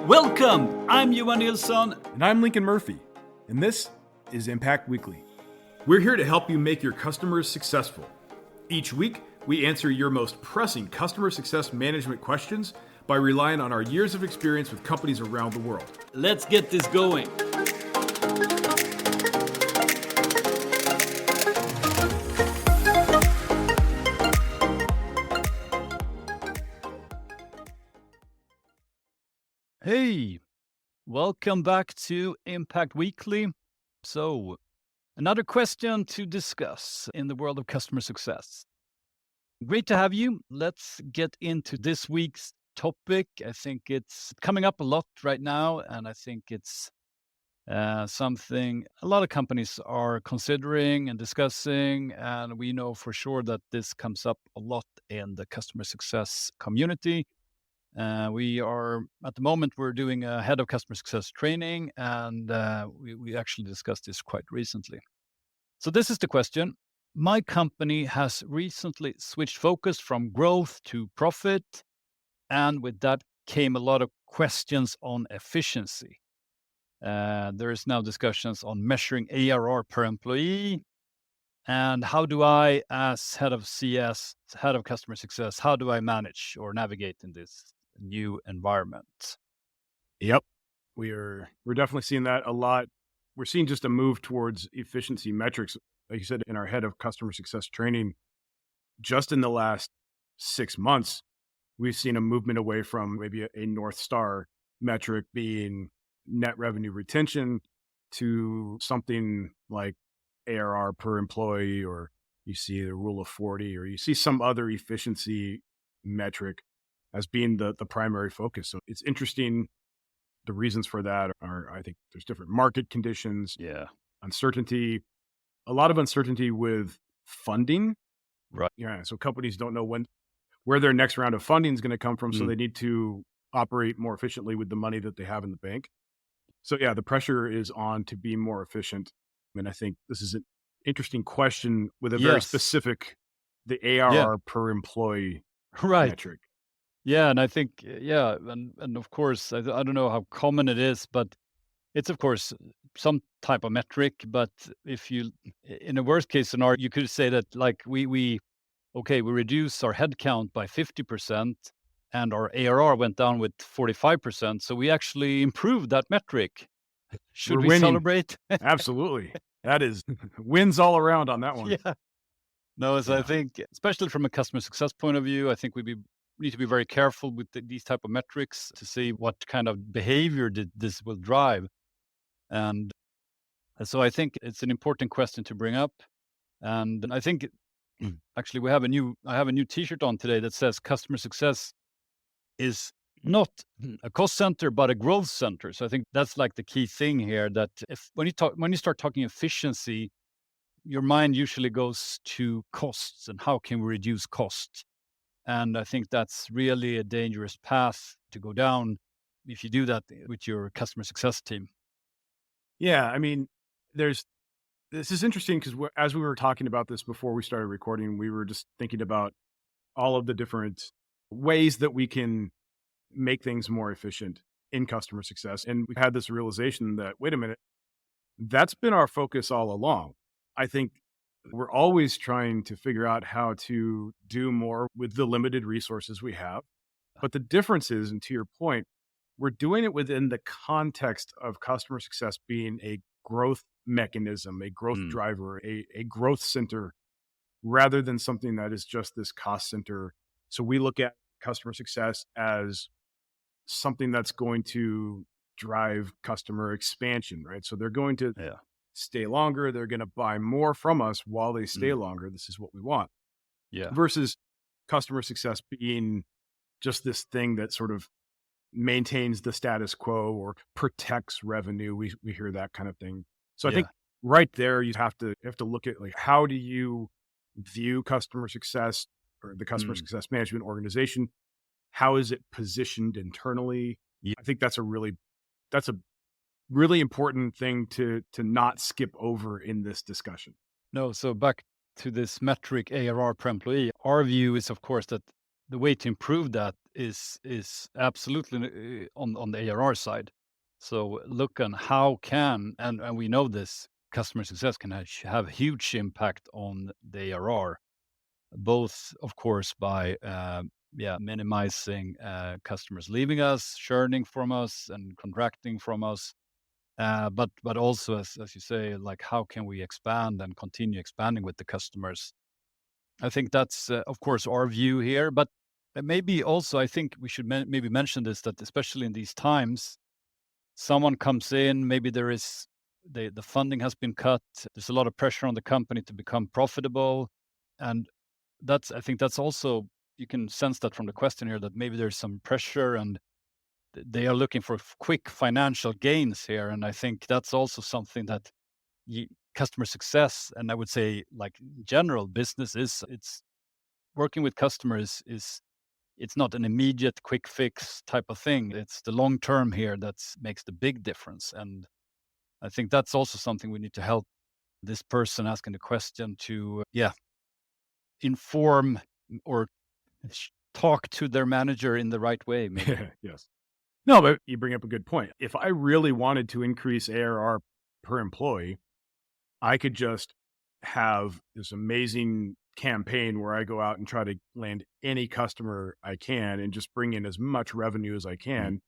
Welcome! I'm Johan and Lincoln. And I'm Lincoln Murphy, and this is Impact Weekly. We're here to help you make your customers successful. Each week, we answer your most pressing customer success management questions by relying on our years of experience with companies around the world. Let's get this going. Hey, welcome back to Impact Weekly. So, another question to discuss in the world of customer success. Great to have you. Let's get into this week's topic. I think it's coming up a lot right now, and I think it's something a lot of companies are considering and discussing, and we know for sure that this comes up a lot in the customer success community. We are, at the moment, we're doing a head of customer success training, and we actually discussed this quite recently. So this is the question. My company has recently switched focus from growth to profit, and with that came a lot of questions on efficiency. There is now discussions on measuring ARR per employee, and how do I, as head of CS, head of customer success, how do I manage or navigate in this new environment? Yep. We're definitely seeing that a lot. We're seeing just a move towards efficiency metrics. Like you said, in our head of customer success training, just in the last 6 months, we've seen a movement away from maybe a North Star metric being net revenue retention to something like ARR per employee, or you see the rule of 40, or you see some other efficiency metric as being the primary focus. So it's interesting. The reasons for that are, I think there's different market conditions, uncertainty, a lot of uncertainty with funding. Right. Yeah. So companies don't know where their next round of funding is going to come from. So they need to operate more efficiently with the money that they have in the bank. So yeah, the pressure is on to be more efficient. And I think this is an interesting question with a very specific, the ARR per employee metric. Yeah, and I think, and of course, I don't know how common it is, but it's of course some type of metric. But if you, in a worst case scenario, you could say that like we reduce our headcount by 50% and our ARR went down with 45%. So we actually improved that metric. Should we celebrate? Absolutely. That is wins all around on that one. Yeah. No, so I think, especially from a customer success point of view, I think we need to be very careful with these type of metrics to see what kind of behavior this will drive. And so I think it's an important question to bring up. And I think actually I have a new t-shirt on today that says customer success is not a cost center, but a growth center. So I think that's like the key thing here, that when you start talking efficiency, your mind usually goes to costs and how can we reduce costs. And I think that's really a dangerous path to go down if you do that with your customer success team. Yeah. I mean, this is interesting because as we were talking about this before we started recording, we were just thinking about all of the different ways that we can make things more efficient in customer success. And we've had this realization that, wait a minute, that's been our focus all along. I think we're always trying to figure out how to do more with the limited resources we have. But the difference is, and to your point, we're doing it within the context of customer success being a growth mechanism, a growth driver, a growth center, rather than something that is just this cost center. So we look at customer success as something that's going to drive customer expansion, right? So they're going to stay longer. They're going to buy more from us while they stay longer. This is what we want. Yeah. Versus customer success being just this thing that sort of maintains the status quo or protects revenue. We hear that kind of thing. So I think right there, you have to look at like, how do you view customer success or the customer success management organization? How is it positioned internally? Yeah. I think that's a really important thing to not skip over in this discussion. No, so back to this metric ARR per employee, our view is of course that the way to improve that is absolutely on the ARR side. So look on how can, and we know this customer success can have huge impact on the ARR, both of course by minimizing customers leaving us, churning from us, and contracting from us. But also, as you say, like how can we expand and continue expanding with the customers? I think that's, of course, our view here. But maybe also, I think we should maybe mention this, that especially in these times, someone comes in, maybe there is the funding has been cut. There's a lot of pressure on the company to become profitable, and I think that's also, you can sense that from the question here, that maybe there's some pressure and they are looking for quick financial gains here. And I think that's also something that customer success, and I would say like general business, is it's working with customers is it's not an immediate quick fix type of thing. It's the long term here that makes the big difference. And I think that's also something we need to help this person asking the question to, inform or talk to their manager in the right way, maybe. Yes. No, but you bring up a good point. If I really wanted to increase ARR per employee, I could just have this amazing campaign where I go out and try to land any customer I can and just bring in as much revenue as I Mm. can,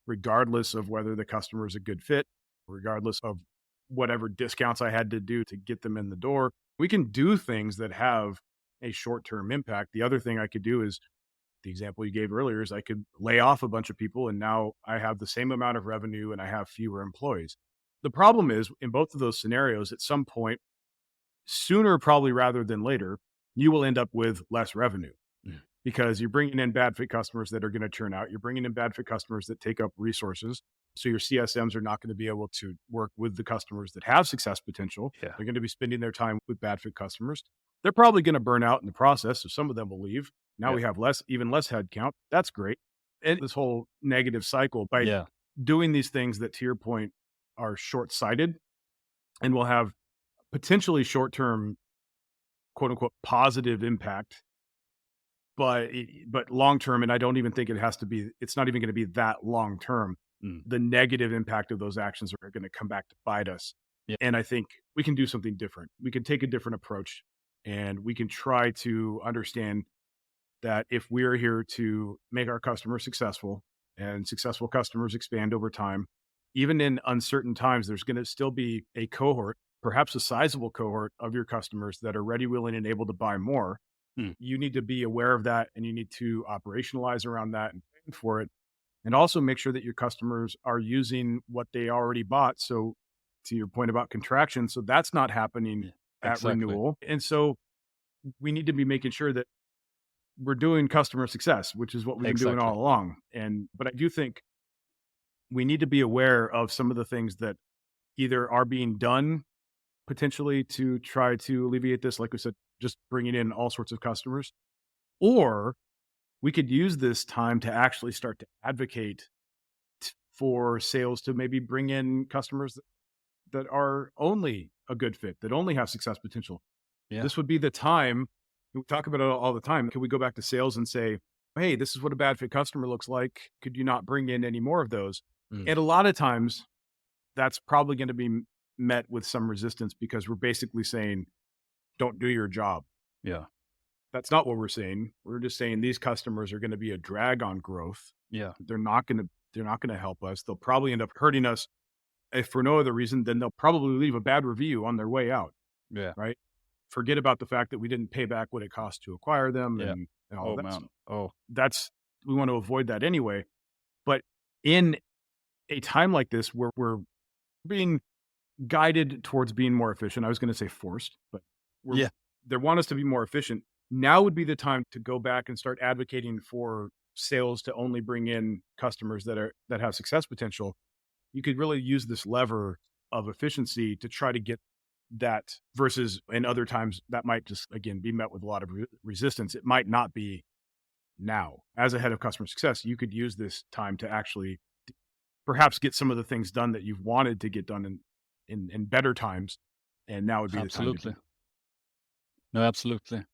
regardless of whether the customer is a good fit, regardless of whatever discounts I had to do to get them in the door. We can do things that have a short term impact. The other thing I could do is, the example you gave earlier, is I could lay off a bunch of people and now I have the same amount of revenue and I have fewer employees. The problem is, in both of those scenarios, at some point, sooner probably rather than later, you will end up with less revenue Mm. because you're bringing in bad fit customers that are going to churn out. You're bringing in bad fit customers that take up resources. So your CSMs are not going to be able to work with the customers that have success potential. Yeah. They're going to be spending their time with bad fit customers. They're probably going to burn out in the process. So some of them will leave. Now Yeah. we have even less headcount. That's great. And this whole negative cycle, by Yeah. doing these things that, to your point, are short sighted and will have potentially short term, quote unquote, positive impact, but long term, and I don't even think it's not even going to be that long term. Mm. The negative impact of those actions are going to come back to bite us. Yeah. And I think we can do something different. We can take a different approach and we can try to understand that if we're here to make our customers successful, and successful customers expand over time, even in uncertain times, there's going to still be a cohort, perhaps a sizable cohort of your customers that are ready, willing, and able to buy more. Mm. You need to be aware of that and you need to operationalize around that and plan for it. And also make sure that your customers are using what they already bought. So, to your point about contraction, so that's not happening Yeah. at Exactly. renewal. And so we need to be making sure that we're doing customer success, which is what we've been doing Exactly. all along. But I do think we need to be aware of some of the things that either are being done potentially to try to alleviate this, like we said, just bringing in all sorts of customers, or we could use this time to actually start to advocate for sales to maybe bring in customers that are only a good fit, that only have success potential. Yeah. This would be the time. We talk about it all the time. Can we go back to sales and say, hey, this is what a bad fit customer looks like. Could you not bring in any more of those? Mm. And a lot of times that's probably going to be met with some resistance because we're basically saying, don't do your job. Yeah. That's not what we're saying. We're just saying these customers are going to be a drag on growth. Yeah. They're not going to help us. They'll probably end up hurting us. If for no other reason, then they'll probably leave a bad review on their way out. Yeah. Right. Forget about the fact that we didn't pay back what it cost to acquire them Yeah. and all Oh that man. stuff. Oh. We want to avoid that anyway. But in a time like this where we're being guided towards being more efficient, I was going to say forced, but Yeah. they want us to be more efficient. Now would be the time to go back and start advocating for sales to only bring in customers that have success potential. You could really use this lever of efficiency to try to get that, versus in other times that might just, again, be met with a lot of resistance. It might not be. Now, as a head of customer success, you could use this time to actually perhaps get some of the things done that you've wanted to get done in better times. And now would be the time to do Absolutely. No, absolutely.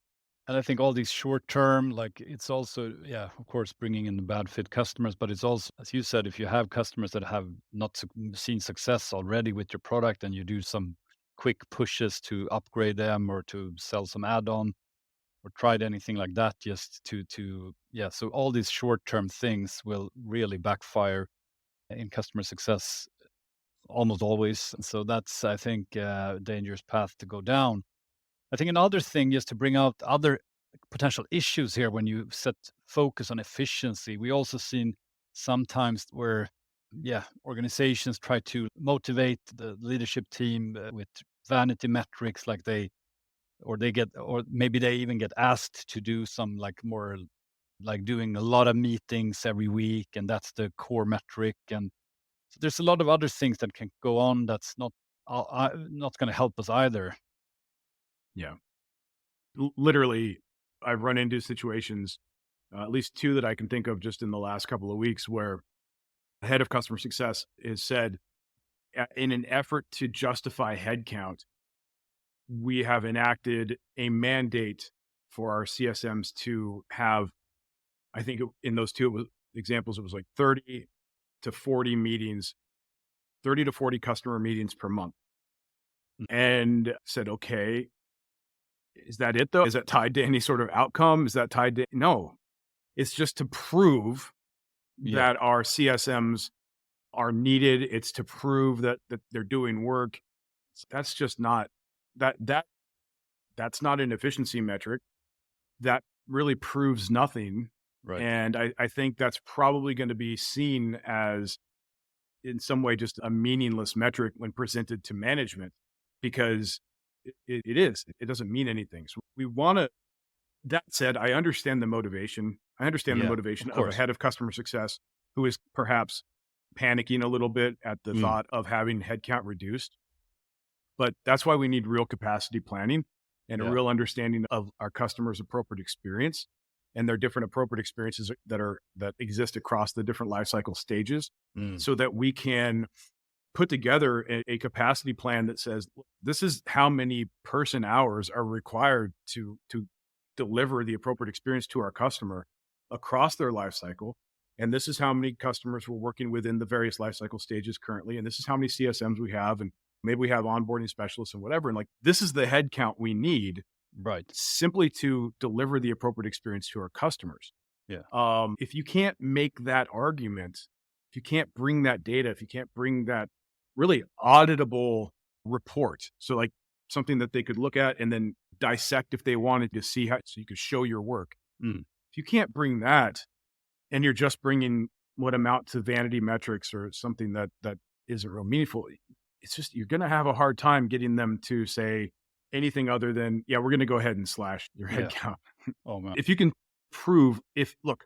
And I think all these short term, like it's also, yeah, of course, bringing in the bad fit customers, but it's also, as you said, if you have customers that have not seen success already with your product and you do some quick pushes to upgrade them or to sell some add on or tried anything like that, just yeah. So all these short term things will really backfire in customer success almost always. So that's, I think, a dangerous path to go down. I think another thing, just to bring out other potential issues here when you set focus on efficiency, we also seen sometimes where, yeah, organizations try to motivate the leadership team with vanity metrics, like they get, or maybe they even get asked to do some like more like doing a lot of meetings every week, and that's the core metric. And so there's a lot of other things that can go on that's not going to help us either. Yeah. Literally, I've run into situations, at least two that I can think of just in the last couple of weeks, where the head of customer success has said, in an effort to justify headcount, we have enacted a mandate for our CSMs to have, I think in those two examples, it was like 30 to 40 meetings, 30 to 40 customer meetings per month. Mm. And said, okay, is that it though? Is that tied to any sort of outcome? Is that tied to, no, it's just to prove Yeah, that our CSMs are needed. It's to prove that they're doing work. That's just not that's not an efficiency metric. That really proves nothing. right. And I think that's probably going to be seen as in some way just a meaningless metric when presented to management, because it is. It doesn't mean anything. So we want to, that said, I understand the motivation. I understand the Yeah, motivation of of a course. head of customer success who is perhaps panicking a little bit at the Mm, thought of having headcount reduced. But that's why we need real capacity planning and a yeah. real understanding of our customers' appropriate experience and their different appropriate experiences that exist across the different life cycle stages, Mm, so that we can put together a capacity plan that says this is how many person hours are required to deliver the appropriate experience to our customer across their life cycle, and this is how many customers we're working with in the various life cycle stages currently, and this is how many CSMs we have, and maybe we have onboarding specialists and whatever, and like this is the head count we need right. simply to deliver the appropriate experience to our customers. Yeah. If you can't make that argument, if you can't bring that data, if you can't bring that really auditable report, so like something that they could look at and then dissect if they wanted to see how, so you could show your work. Mm, If you can't bring that, and you're just bringing what amount to vanity metrics or something that isn't real meaningful, it's just you're going to have a hard time getting them to say anything other than, yeah, we're going to go ahead and slash your head yeah. count. Oh man. If you can prove, if look,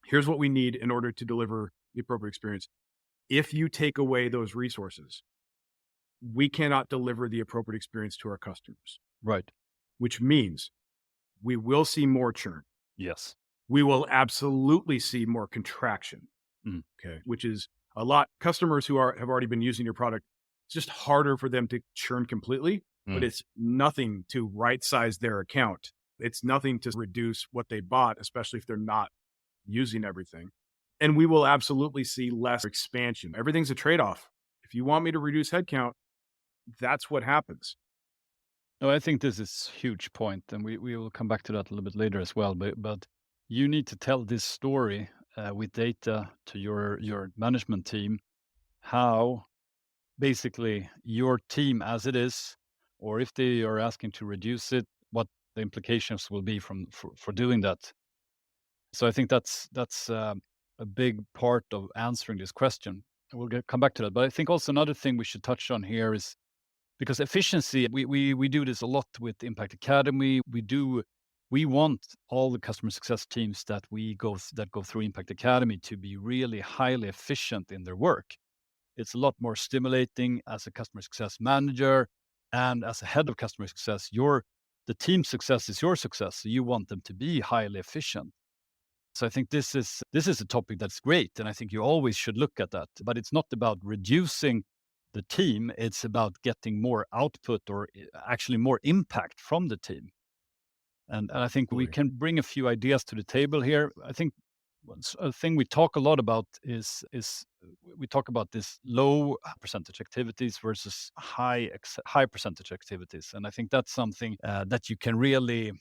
here's what we need in order to deliver the appropriate experience. If you take away those resources, we cannot deliver the appropriate experience to our customers, Right. which means we will see more churn. Yes. We will absolutely see more contraction. Mm, Okay. Which is a lot. Customers who have already been using your product, it's just harder for them to churn completely, but mm, it's nothing to right size their account. It's nothing to reduce what they bought, especially if they're not using everything. And we will absolutely see less expansion. Everything's a trade off. If you want me to reduce headcount, that's what happens. No, I think this is huge point, and we will come back to that a little bit later as well. But you need to tell this story with data to your management team, how basically your team as it is, or if they are asking to reduce it, what the implications will be for doing that. So I think that's a big part of answering this question. And we'll come back to that. But I think also another thing we should touch on here is, because efficiency, we do this a lot with Impact Academy. We want all the customer success teams that go through Impact Academy to be really highly efficient in their work. It's a lot more stimulating as a customer success manager and as a head of customer success. The team success is your success. So you want them to be highly efficient. So I think this is a topic that's great, and I think you always should look at that. But it's not about reducing the team; it's about getting more output or actually more impact from the team. And I think we Absolutely. can bring a few ideas to the table here. I think a thing we talk a lot about is we talk about this low percentage activities versus high percentage activities, and I think that's something that you can really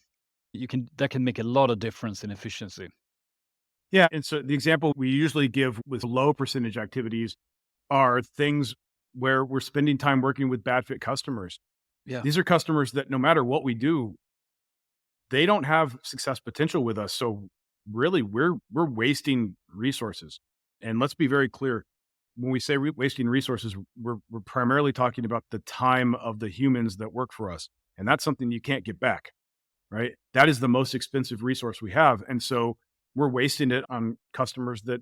you can that can make a lot of difference in efficiency. Yeah. And so the example we usually give with low percentage activities are things where we're spending time working with bad fit customers. Yeah, These are customers that no matter what we do, they don't have success potential with us. So really we're wasting resources. And let's be very clear. When we say wasting resources, we're primarily talking about the time of the humans that work for us. And that's something you can't get back, right? That is the most expensive resource we have. And so we're wasting it on customers that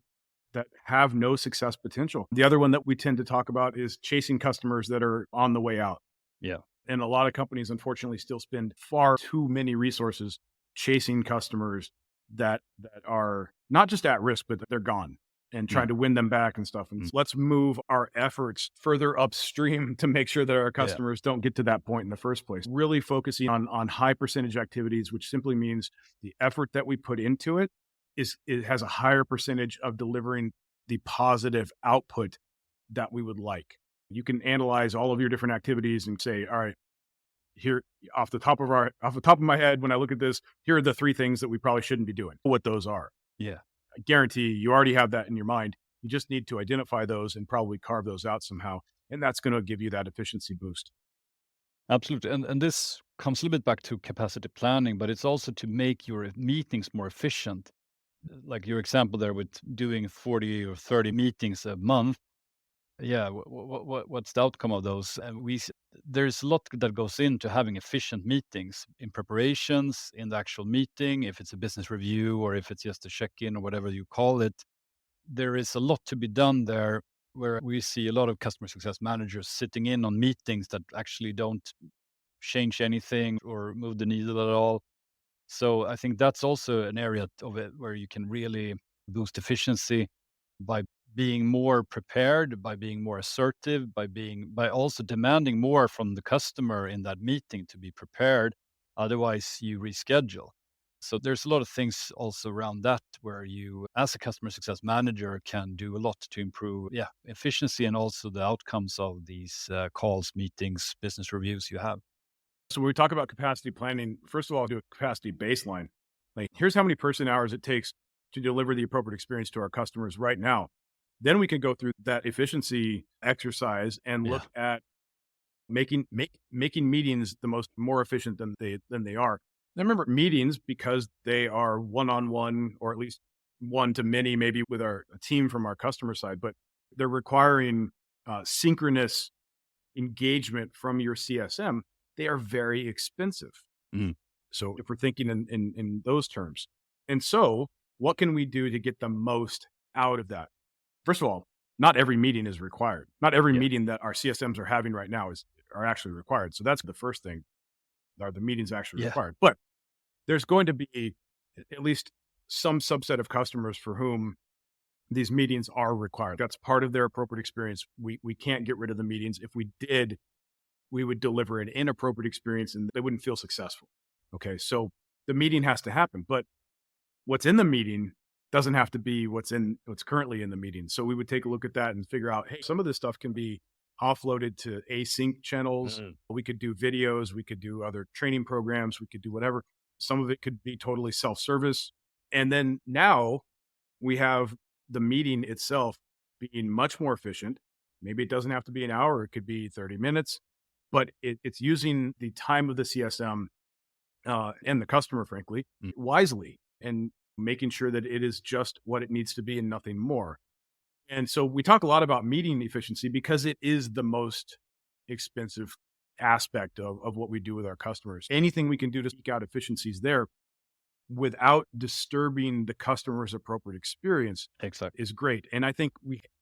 have no success potential. The other one that we tend to talk about is chasing customers that are on the way out. yeah, And a lot of companies, unfortunately, still spend far too many resources chasing customers that are not just at risk, but they're gone and yeah, trying to win them back and stuff. And mm, so let's move our efforts further upstream to make sure that our yeah, customers don't get to that point in the first place. Really focusing on high percentage activities, which simply means the effort that we put into it has a higher percentage of delivering the positive output that we would like. You can analyze all of your different activities and say, all right, here off the top of my head, when I look at this, here are the three things that we probably shouldn't be doing. What those are. yeah. I guarantee you already have that in your mind. You just need to identify those and probably carve those out somehow. And that's going to give you that efficiency boost. Absolutely. And this comes a little bit back to capacity planning, but it's also to make your meetings more efficient. Like your example there with doing 40 or 30 meetings a month. Yeah, what's the outcome of those? And there's a lot that goes into having efficient meetings in preparations, in the actual meeting, if it's a business review or if it's just a check-in or whatever you call it. There is a lot to be done there where we see a lot of customer success managers sitting in on meetings that actually don't change anything or move the needle at all. So I think that's also an area of it where you can really boost efficiency by being more prepared, by being more assertive, by also demanding more from the customer in that meeting to be prepared. Otherwise, you reschedule. So there's a lot of things also around that where you, as a customer success manager, can do a lot to improve, yeah, efficiency and also the outcomes of these calls, meetings, business reviews you have. So when we talk about capacity planning, first of all, do a capacity baseline. Like, here's how many person hours it takes to deliver the appropriate experience to our customers right now. Then we can go through that efficiency exercise and Yeah, look at making meetings more efficient than they are. And remember, meetings, because they are one on one or at least one to many, maybe with a team from our customer side, but they're requiring synchronous engagement from your CSM. They are very expensive. mhm, So if we're thinking in those terms, and so what can we do to get the most out of that? First of all, not every meeting is required. Not every yeah, meeting that our CSMs are having right now are actually required. So that's the first thing. Are the meetings actually yeah, required? But there's going to be at least some subset of customers for whom these meetings are required. That's part of their appropriate experience. We can't get rid of the meetings. If we did, we would deliver an inappropriate experience and they wouldn't feel successful. Okay. So the meeting has to happen, but what's in the meeting doesn't have to be what's currently in the meeting. So we would take a look at that and figure out, hey, some of this stuff can be offloaded to async channels. mhm, We could do videos, we could do other training programs, we could do whatever. Some of it could be totally self-service. And then now we have the meeting itself being much more efficient. Maybe it doesn't have to be an hour, it could be 30 minutes, but it's using the time of the CSM and the customer, frankly, mm, wisely and making sure that it is just what it needs to be and nothing more. And so we talk a lot about meeting efficiency because it is the most expensive aspect of what we do with our customers. Anything we can do to seek out efficiencies there without disturbing the customer's appropriate experience exactly. is great. And I think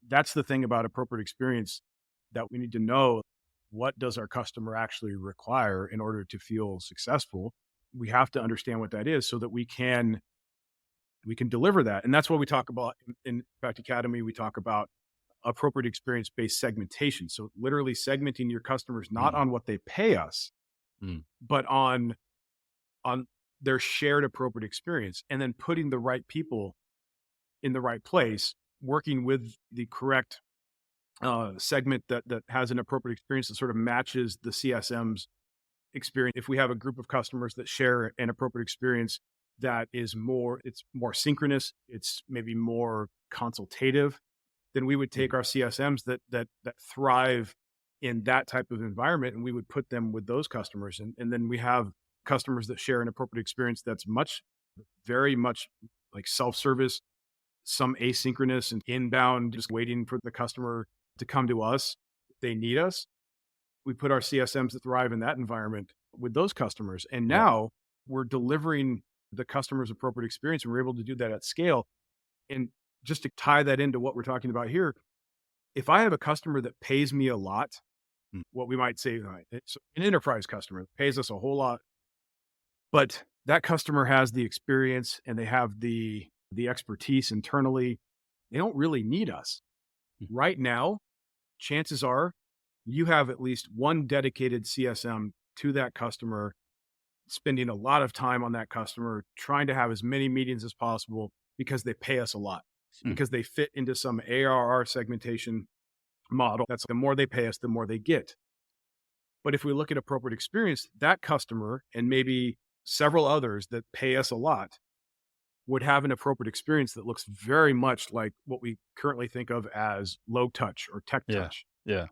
that's the thing about appropriate experience that we need to know. What does our customer actually require in order to feel successful? We have to understand what that is so that we can deliver that. And that's what we talk about in Impact Academy. We talk about appropriate experience based segmentation. So literally segmenting your customers not Mm, on what they pay us, mm, but on their shared appropriate experience, and then putting the right people in the right place, working with the correct segment that has an appropriate experience that sort of matches the CSM's experience. If we have a group of customers that share an appropriate experience that is it's more synchronous, it's maybe more consultative, then we would take our CSMs that thrive in that type of environment, and we would put them with those customers. And then we have customers that share an appropriate experience that's very much like self-service, some asynchronous and inbound, just waiting for the customer to come to us if they need us. We put our CSMs that thrive in that environment with those customers. And Yeah. now we're delivering the customer's appropriate experience, and we're able to do that at scale. And just to tie that into what we're talking about here, if I have a customer that pays me a lot, what we might say, it's an enterprise customer that pays us a whole lot, but that customer has the experience and they have the expertise internally, they don't really need us. Right now, chances are you have at least one dedicated CSM to that customer, spending a lot of time on that customer, trying to have as many meetings as possible because they pay us a lot, because they fit into some ARR segmentation model. That's the more they pay us, the more they get. But if we look at appropriate experience, that customer and maybe several others that pay us a lot would have an appropriate experience that looks very much like what we currently think of as low touch or tech touch. Yeah.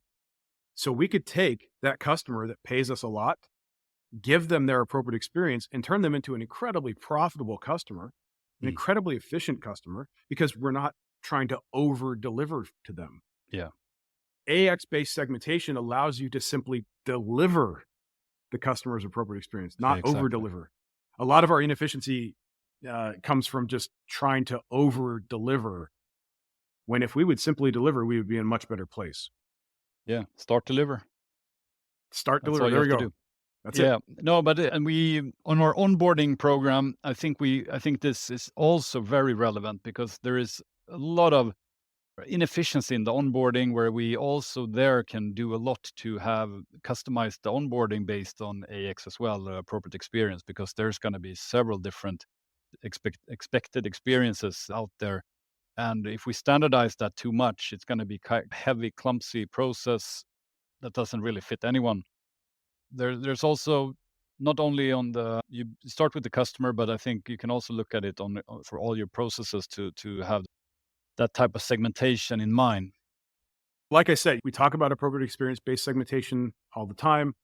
So we could take that customer that pays us a lot, give them their appropriate experience, and turn them into an incredibly profitable customer, an incredibly efficient customer, because we're not trying to over deliver to them. Yeah. AX-based segmentation allows you to simply deliver the customer's appropriate experience, not Exactly. over deliver. A lot of our inefficiency comes from just trying to over deliver, when if we would simply deliver, we would be in a much better place. Yeah. Start deliver. Start That's deliver. all you There have we to go. do. That's Yeah. it. No, but and we on our onboarding program, I think this is also very relevant because there is a lot of inefficiency in the onboarding where we also there can do a lot to have customized the onboarding based on AX as well, the appropriate experience, because there's going to be several different expected experiences out there. And if we standardize that too much, it's going to be quite heavy, clumsy process that doesn't really fit anyone. There's also not only on you start with the customer, but I think you can also look at it for all your processes to have that type of segmentation in mind. Like I said, we talk about appropriate experience-based segmentation all the time.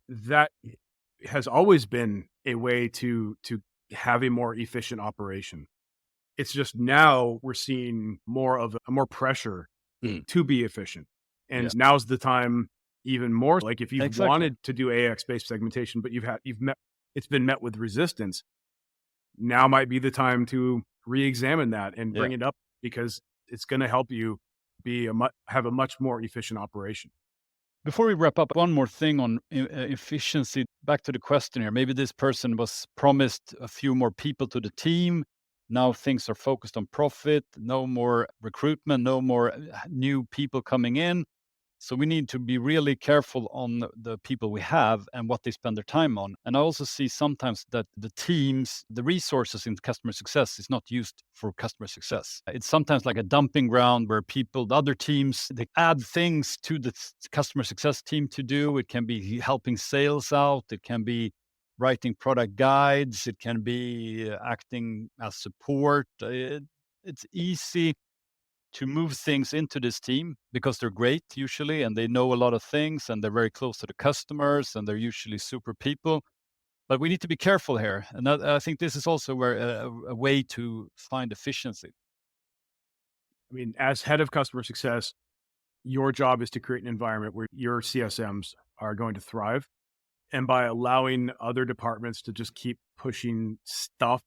That has always been a way to have a more efficient operation. It's just now we're seeing more pressure to be efficient. And Yeah. now's the time even more. Like if you've Exactly. wanted to do AX-based segmentation, but it's been met with resistance, now might be the time to re-examine that and bring it up, because it's going to help you have a much more efficient operation. Before we wrap up, one more thing on efficiency. Back to the question here. Maybe this person was promised a few more people to the team. Now things are focused on profit, no more recruitment, no more new people coming in. So we need to be really careful on the people we have and what they spend their time on. And I also see sometimes that the teams, the resources in customer success is not used for customer success. It's sometimes like a dumping ground where the other teams, they add things to the customer success team to do. It can be helping sales out. It can be writing product guides. It can be acting as support. It's easy to move things into this team because they're great usually and they know a lot of things and they're very close to the customers and they're usually super people. But we need to be careful here. And I think this is also where a way to find efficiency. I mean, as head of customer success, your job is to create an environment where your CSMs are going to thrive. And by allowing other departments to just keep pushing stuff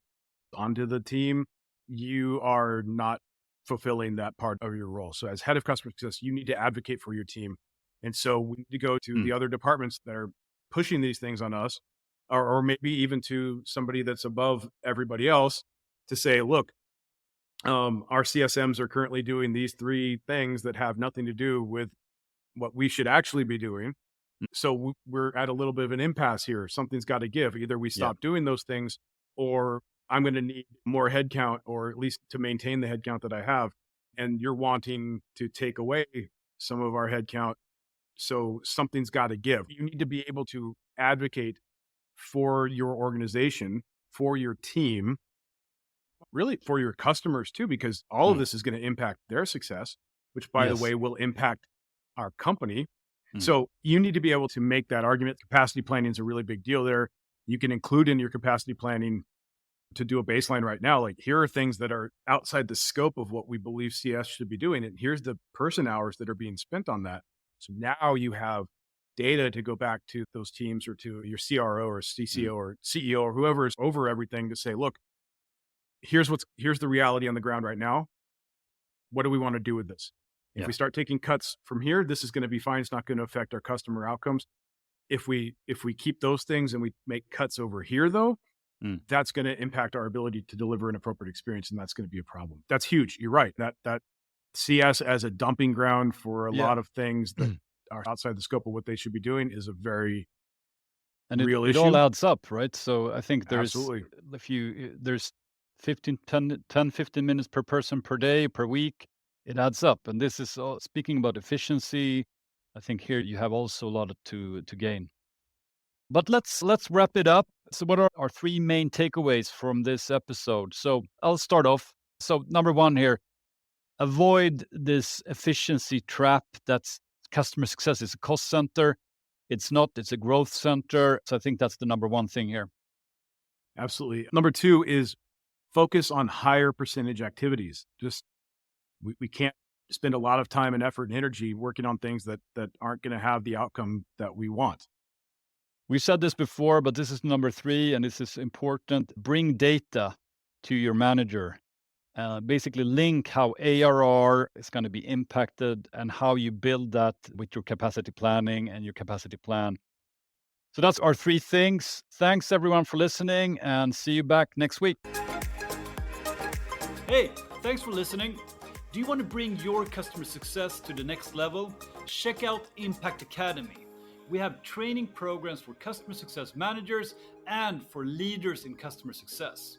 onto the team, you are not fulfilling that part of your role. So as head of customer success, you need to advocate for your team. And so we need to go to the other departments that are pushing these things on us, or maybe even to somebody that's above everybody else to say, look, our CSMs are currently doing these 3 things that have nothing to do with what we should actually be doing. So we're at a little bit of an impasse here. Something's got to give. Either we stop doing those things, or I'm going to need more headcount, or at least to maintain the headcount that I have. And you're wanting to take away some of our headcount. So something's got to give. You need to be able to advocate for your organization, for your team, really for your customers too, because all of this is going to impact their success, which, by the Yes. way, will impact our company. Mm. So you need to be able to make that argument. Capacity planning is a really big deal there. You can include in your capacity planning to do a baseline right now. Like, here are things that are outside the scope of what we believe CS should be doing. And here's the person hours that are being spent on that. So now you have data to go back to those teams, or to your CRO or CCO or CEO or whoever is over everything, to say, look, here's the reality on the ground right now. What do we want to do with this? If we start taking cuts from here, this is going to be fine. It's not going to affect our customer outcomes. If we keep those things and we make cuts over here, though, that's going to impact our ability to deliver an appropriate experience, and that's going to be a problem. That's huge. You're right. That CS as a dumping ground for a lot of things that are outside the scope of what they should be doing is a very real it issue. all adds up, right? So I think there's Absolutely. there's 15 minutes per person per day, per week. It adds up. And this is all, speaking about efficiency, I think here you have also a lot to gain. But let's wrap it up. So what are our three main takeaways from this episode? So I'll start off. So number one here, avoid this efficiency trap. That's customer success is a cost center. It's not, it's a growth center. So I think that's the number one thing here. Absolutely. Number two is focus on higher percentage activities. Just, we can't spend a lot of time and effort and energy working on things that aren't going to have the outcome that we want. We said this before, but this is number three, and this is important. Bring data to your manager. Basically link how ARR is going to be impacted and how you build that with your capacity planning and your capacity plan. So that's our three things. Thanks everyone for listening, and see you back next week. Hey, thanks for listening. Do you want to bring your customer success to the next level? Check out Impact Academy. We have training programs for customer success managers and for leaders in customer success.